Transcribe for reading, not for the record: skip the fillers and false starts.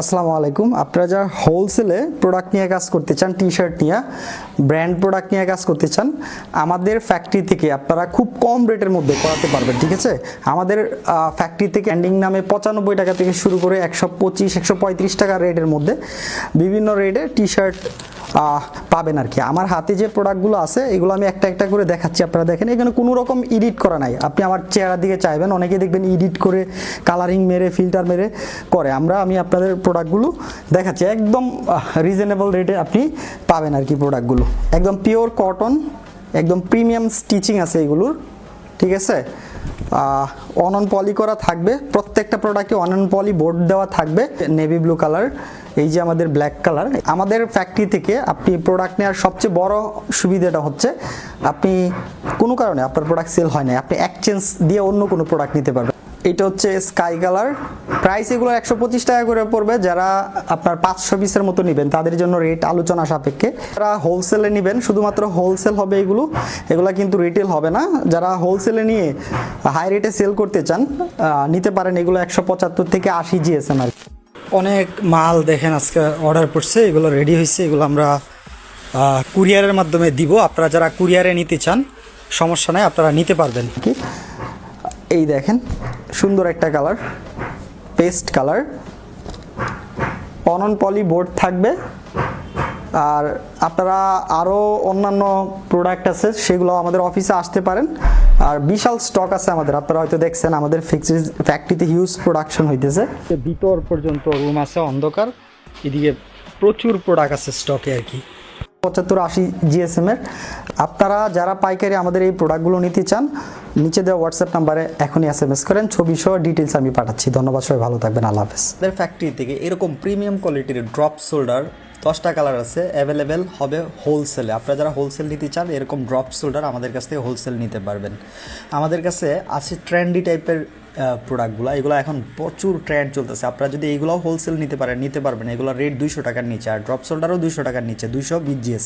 আসসালামু আলাইকুম। আপনারা যারা হোলসেলে প্রোডাক্ট নিয়ে কাজ করতে চান, টি শার্ট নিয়ে ব্র্যান্ড প্রোডাক্ট নিয়ে কাজ করতে চান, আমাদের ফ্যাক্টরি থেকে আপনারা খুব কম রেটের মধ্যে করাতে পারবেন। ঠিক আছে, আমাদের ফ্যাক্টরি থেকে এন্ডিং নামে 95 টাকা থেকে শুরু করে 125 135 টাকা রেটের মধ্যে বিভিন্ন রেটের টি শার্ট পাবেন আর কি। আমার হাতে যে প্রোডাক্টগুলো আছে এগুলো আমি একটা একটা করে দেখাচ্ছি, আপনারা দেখেন। এখানে কোনো রকম এডিট করা নাই। আপনি আমার চেহারার দিকে চাইবেন, অনেকে দেখবেন এডিট করে কালারিং মেরে ফিল্টার মেরে করে। আমি আপনাদের প্রোডাক্টগুলো দেখাচ্ছি, একদম রিজনেবল রেটে আপনি পাবেন আর কি। প্রোডাক্টগুলো একদম পিওর কটন, একদম প্রিমিয়াম স্টিচিং আছে এগুলোর। ঠিক আছে, অন পলি করা থাকবে, প্রত্যেকটা প্রোডাক্টে অন পলি বোর্ড দেওয়া থাকবে। নেভি ব্লু কালার, এই যে আমাদের ব্ল্যাক কালার। আমাদের ফ্যাক্টরি থেকে আপনি প্রোডাক্ট নেওয়ার সবচেয়ে বড় সুবিধাটা হচ্ছে আপনি কোনো কারণে আপনার প্রোডাক্ট সেল হয় না, আপনি এক্সচেঞ্জ দিয়ে অন্য কোনো প্রোডাক্ট নিতে পারবেন। এটা হচ্ছে স্কাই কালার, প্রাইস এগুলো 125 টাকা করে পড়বে। যারা আপনার 500 পিসের মতো নেবেন তাদের জন্য রেট আলোচনা সাপেক্ষে। যারা হোলসেলে নেবেন শুধুমাত্র হোলসেল হবে এগুলো কিন্তু রিটেল হবে না। যারা হোলসেলে নিয়ে হাই রেটে সেল করতে চান নিতে পারেন। এগুলো 175 থেকে 80 জিএসএম আর। অনেক মাল দেখেন আজকে অর্ডার পড়ছে, এগুলো রেডি হয়েছে। এগুলো আমরা কুরিয়ারের মাধ্যমে দিব। আপনারা যারা কুরিয়ারে নিতে চান সমস্যা নাই, আপনারা নিতে পারবেন কি। এই দেখেন সুন্দর একটা colour, paste colour, on poly board থাকবে। আর আপনারা আরও অন্যান্য প্রোডাক্ট আছে, সেগুলো আমাদের অফিসে আসতে পারেন। আর বিশাল স্টক আছে আমাদের, আপনারা হয়তো দেখছেন আমাদের ফ্যাক্টরিতে হিউজ প্রোডাকশন হইতেছে। ভিতর পর্যন্ত রুম আছে অন্ধকার, এদিকে প্রচুর প্রোডাক্ট আছে স্টকে আর কি। 75-80 জিএসএম এর। আপনারা যারা পাইকারি আমাদের এই প্রোডাক্টগুলো নিতে চান নিচে দেওয়া হোয়াটসঅ্যাপ নাম্বারে এখনই SMS করেন, ছবি সহ ডিটেলস আমি পাঠাচ্ছি। ধন্যবাদ, সবাই ভালো থাকবেন, আল্লাহ হাফেজ। আমাদের ফ্যাক্টরি থেকে এরকম প্রিমিয়াম কোয়ালিটির ড্রপ শোল্ডার 10টা কালার আছে, অ্যাভেলেবেল হবে হোলসেলে। আপনারা যারা হোলসেল নিতে চান এরকম ড্রপ শোল্ডার আমাদের কাছ থেকে হোলসেল নিতে পারবেন। আমাদের কাছে আছে ট্রেন্ডি টাইপের প্রোডাক্টগুলো, এগুলো এখন প্রচুর ট্রেন্ড চলতেছে। আপনারা যদি এগুলোও হোলসেল নিতে পারবেন, নিতে পারবেন। এগুলো রেট 200 টাকার নিচে, আর ড্রপ শোল্ডারও 200 টাকার নিচে, 220 GSM।